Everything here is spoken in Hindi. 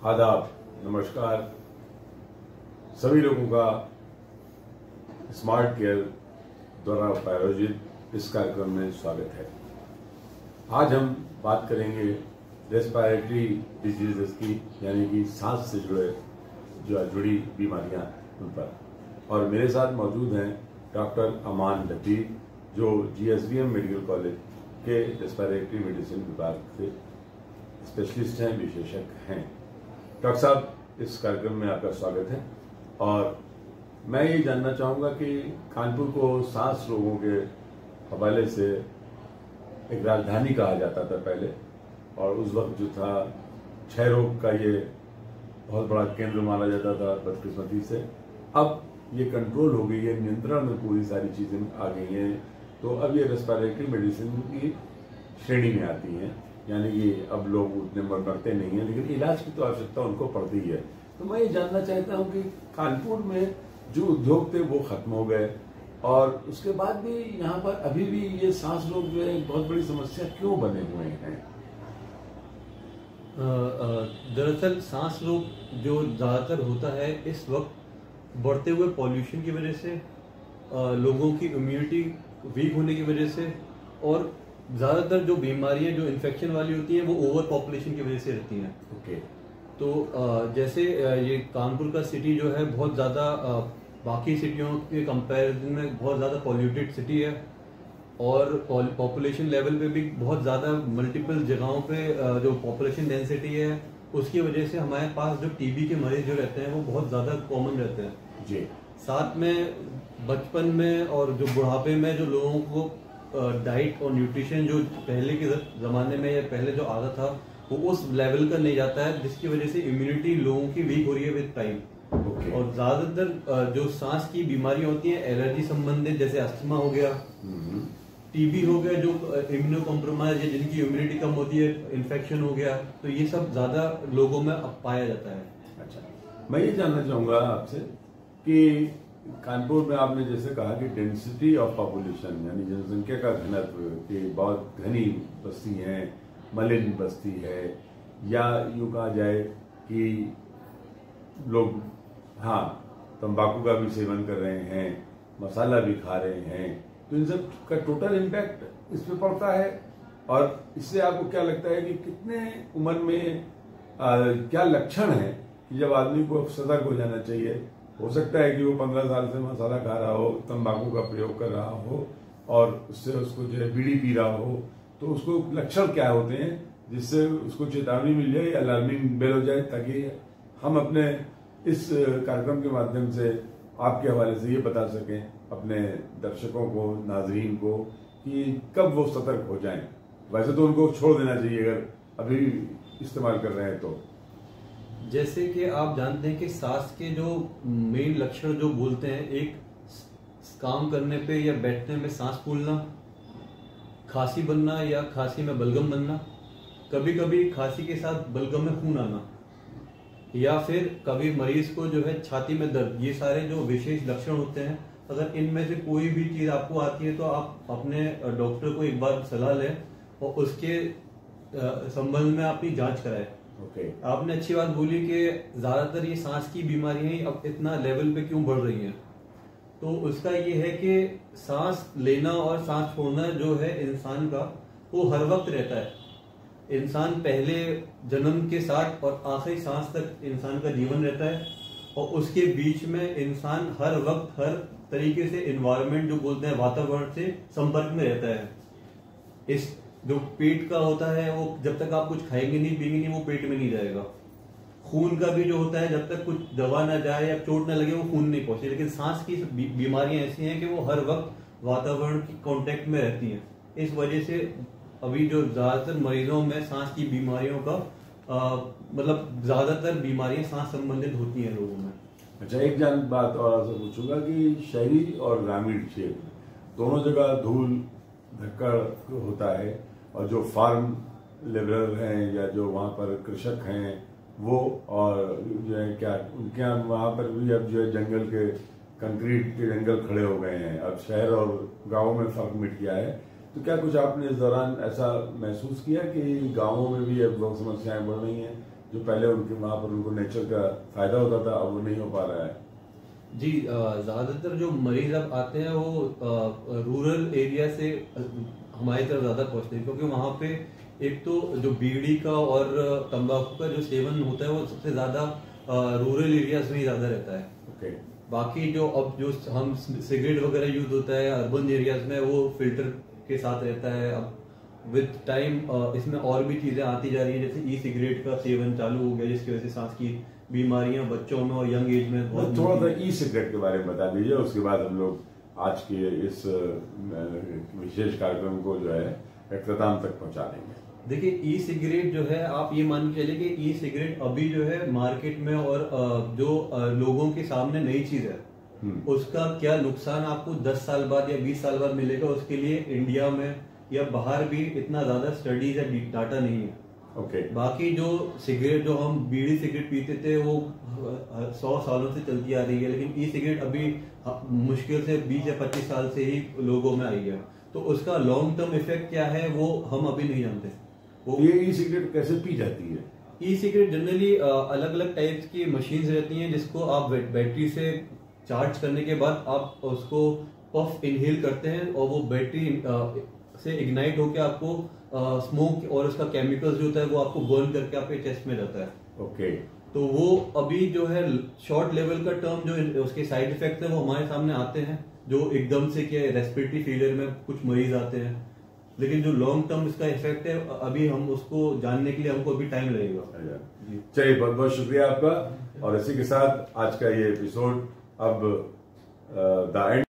आदाब, नमस्कार। सभी लोगों का स्मार्ट केयर द्वारा प्रायोजित इस कार्यक्रम में स्वागत है। आज हम बात करेंगे रेस्पिरेटरी डिजीजेस की, यानी कि सांस से जुड़ी बीमारियां उन पर। और मेरे साथ मौजूद हैं डॉक्टर अमान लतीफ, जो GSVM मेडिकल कॉलेज के रेस्पिरेटरी मेडिसिन विभाग के स्पेशलिस्ट हैं, विशेषज्ञ हैं। डॉक्टर साहब, इस कार्यक्रम में आपका स्वागत है। और मैं ये जानना चाहूँगा कि कानपुर को सांस रोगों के हवाले से एक राजधानी कहा जाता था पहले, और उस वक्त जो था क्षय रोग का ये बहुत बड़ा केंद्र माना जाता था बदकिस्मती से। अब ये कंट्रोल हो गई है, नियंत्रण में पूरी सारी चीज़ें आ गई हैं, तो अब ये रेस्पिरेटरी मेडिसिन की श्रेणी में आती हैं, यानी कि अब लोग उतने मरते नहीं हैं, लेकिन इलाज की तो आवश्यकता उनको पड़ती है। तो मैं ये जानना चाहता हूँ कि कानपुर में जो उद्योग थे वो खत्म हो गए, और उसके बाद भी यहाँ पर अभी भी ये सांस रोग जो है बहुत बड़ी समस्या क्यों बने हुए हैं? दरअसल सांस रोग जो ज़्यादातर होता है इस वक्त बढ़ते हुए पॉल्यूशन की वजह से, लोगों की इम्यूनिटी वीक होने की वजह से, और ज़्यादातर जो बीमारियां जो इन्फेक्शन वाली होती हैं वो ओवर पॉपुलेशन की वजह से रहती हैं। ओके। तो जैसे ये कानपुर का सिटी जो है बहुत ज़्यादा बाकी सिटियों के कंपैरिजन में बहुत ज़्यादा पॉल्यूटेड सिटी है, और पॉपुलेशन लेवल पे भी बहुत ज़्यादा मल्टीपल जगहों पे जो पॉपुलेशन डेंसिटी है उसकी वजह से हमारे पास जो टीबी के मरीज जो रहते हैं वो बहुत ज़्यादा कॉमन रहते हैं जी। साथ में बचपन में और जो बुढ़ापे में जो लोगों को डाइट और न्यूट्रिशन जो पहले के ज़माने में या पहले जो आता था वो उस लेवल का नहीं जाता है, जिसकी वजह से इम्यूनिटी लोगों की वीक हो रही है विद टाइम। और ज्यादातर जो सांस की बीमारियां होती हैं एलर्जी संबंधित, जैसे अस्थमा हो गया, टीबी हो गया, जो इम्यूनो कॉम्प्रोमाइज है, जिनकी इम्यूनिटी कम होती है, इन्फेक्शन हो गया, तो ये सब ज्यादा लोगों में अब पाया जाता है। अच्छा, मैं ये जानना चाहूंगा आपसे कि कानपुर में आपने जैसे कहा कि डेंसिटी ऑफ पॉपुलेशन, यानी जनसंख्या का घनत्व, कि बहुत घनी बस्ती है, मलिन बस्ती है, या यूँ कहा जाए कि लोग तंबाकू का भी सेवन कर रहे हैं, मसाला भी खा रहे हैं, तो इन सब का टोटल इम्पैक्ट इस पे पड़ता है। और इससे आपको क्या लगता है कि कितने उम्र में क्या लक्षण है कि जब आदमी को सतर्क हो जाना चाहिए? हो सकता है कि वो 15 साल से मसाला खा रहा हो, तंबाकू का प्रयोग कर रहा हो, और उससे उसको जो है बीड़ी पी रहा हो, तो उसको लक्षण क्या होते हैं जिससे उसको चेतावनी मिल जाए, अलार्मिंग बेल हो जाए, ताकि हम अपने इस कार्यक्रम के माध्यम से आपके हवाले से ये बता सकें अपने दर्शकों को, नाजरीन को, कि कब वो सतर्क हो जाएं। वैसे तो उनको छोड़ देना चाहिए अगर अभी इस्तेमाल कर रहे हैं तो। जैसे कि आप जानते हैं कि सांस के जो मेन लक्षण जो बोलते हैं, एक काम करने पे या बैठने में सांस फूलना, खांसी बनना या खांसी में बलगम बनना, कभी कभी खांसी के साथ बलगम में खून आना, या फिर कभी मरीज को जो है छाती में दर्द, ये सारे जो विशेष लक्षण होते हैं। अगर इनमें से कोई भी चीज आपको आती है तो आप अपने डॉक्टर को एक बार सलाह लें और उसके संबंध में अपनी जांच कराएं। आपने अच्छी बात बोली कि ज्यादातर ये सांस की बीमारियां अब इतना लेवल पे क्यों बढ़ रही हैं, तो उसका ये है कि सांस लेना और सांस छोड़ना जो है इंसान का, वो हर वक्त रहता है। इंसान पहले जन्म के साथ और आखिरी सांस तक इंसान का जीवन रहता है, और उसके बीच में इंसान हर वक्त हर तरीके से एनवायरनमेंट जो बोलते हैं वातावरण से संपर्क में रहता है। इस जो पेट का होता है वो जब तक आप कुछ खाएंगे नहीं पिएंगे नहीं वो पेट में नहीं जाएगा। खून का भी जो होता है जब तक कुछ दवा ना जाए या चोट ना लगे वो खून नहीं पहुंचे। लेकिन सांस की बीमारियां ऐसी हैं कि वो हर वक्त वातावरण की कांटेक्ट में रहती हैं। इस वजह से अभी जो ज्यादातर मरीजों में सांस की बीमारियों का मतलब ज्यादातर बीमारियां सांस संबंधित होती हैं लोगों में। अच्छा, एक बात और आपसे पूछूंगा कि शहरी और ग्रामीण क्षेत्र दोनों जगह धूल धक्कड़ होता है, और जो फार्म लेबरर हैं या जो वहाँ पर कृषक हैं वो, और जो है क्या उनके यहाँ वहाँ पर भी अब जो है जंगल के कंक्रीट के जंगल खड़े हो गए हैं। अब शहर और गाँव में फर्क मिट गया है। तो क्या कुछ आपने इस दौरान ऐसा महसूस किया कि गाँवों में भी अब बहुत समस्याएं बढ़ रही हैं, जो पहले उनके वहां पर उनको नेचर का फायदा होता था, अब वो नहीं हो पा रहा है? जी, ज्यादातर जो मरीज अब आते हैं वो रूरल एरिया से हमारी तरफ ज्यादा पहुंचते हैं, क्योंकि वहां पे एक तो जो बीड़ी का और तंबाकू का जो सेवन होता है वो सबसे ज्यादा रूरल एरियाज में ही ज्यादा रहता है। ओके। बाकी जो अब जो हम सिगरेट वगैरह यूज होता है अर्बन एरियाज में, वो फिल्टर के साथ रहता है। अब विद टाइम इसमें और भी चीजें आती जा रही है, जैसे ई सिगरेट का सेवन चालू हो गया, जिसकी वजह से सांस की बीमारियां बच्चों में और यंग एज में बहुत। थोड़ा सा ई सिगरेट के बारे में बता दीजिए, उसके बाद हम लोग आज के इस विशेष कार्यक्रम को जो है इख्तिताम तक पहुंचा देंगे। देखिए, ई सिगरेट जो है, आप ये मान के चलिए कि ई सिगरेट अभी जो है मार्केट में और जो लोगों के सामने नई चीज है, उसका क्या नुकसान आपको 10 साल बाद या 20 साल बाद मिलेगा, उसके लिए इंडिया में या बाहर भी इतना ज्यादा स्टडीज या डाटा नहीं है। ओके। बाकी जो सिगरेट, जो हम बीड़ी सिगरेट पीते थे, वो 100 सालों से चलती आ रही है, लेकिन ई सिगरेट अभी मुश्किल से 20 या 25 साल से ही लोगों में आई है। तो उसका लॉन्ग टर्म इफेक्ट क्या है वो हम अभी नहीं जानते। वो ये ई सिगरेट कैसे पी जाती है? ई सिगरेट जनरली अलग अलग टाइप्स की मशीन्स रहती हैं, जिसको आप बैटरी से चार्ज करने के बाद आप उसको पफ इनहेल करते हैं, और वो बैटरी से इग्नाइट होकर आपको स्मोक और उसका केमिकल्स जो होता है वो आपको बर्न करके आपके चेस्ट में जाता है। ओके। तो वो अभी जो है शॉर्ट लेवल का टर्म जो उसके साइड इफेक्ट है वो हमारे सामने आते हैं, जो एकदम से क्या रेस्पिरेटरी फेलियर में कुछ मरीज आते हैं, लेकिन जो लॉन्ग टर्म इसका इफेक्ट है अभी हम उसको जानने के लिए हमको अभी टाइम लगेगा। चलिए, बहुत बहुत शुक्रिया आपका। और इसी के साथ आज का ये एपिसोड अब द एंड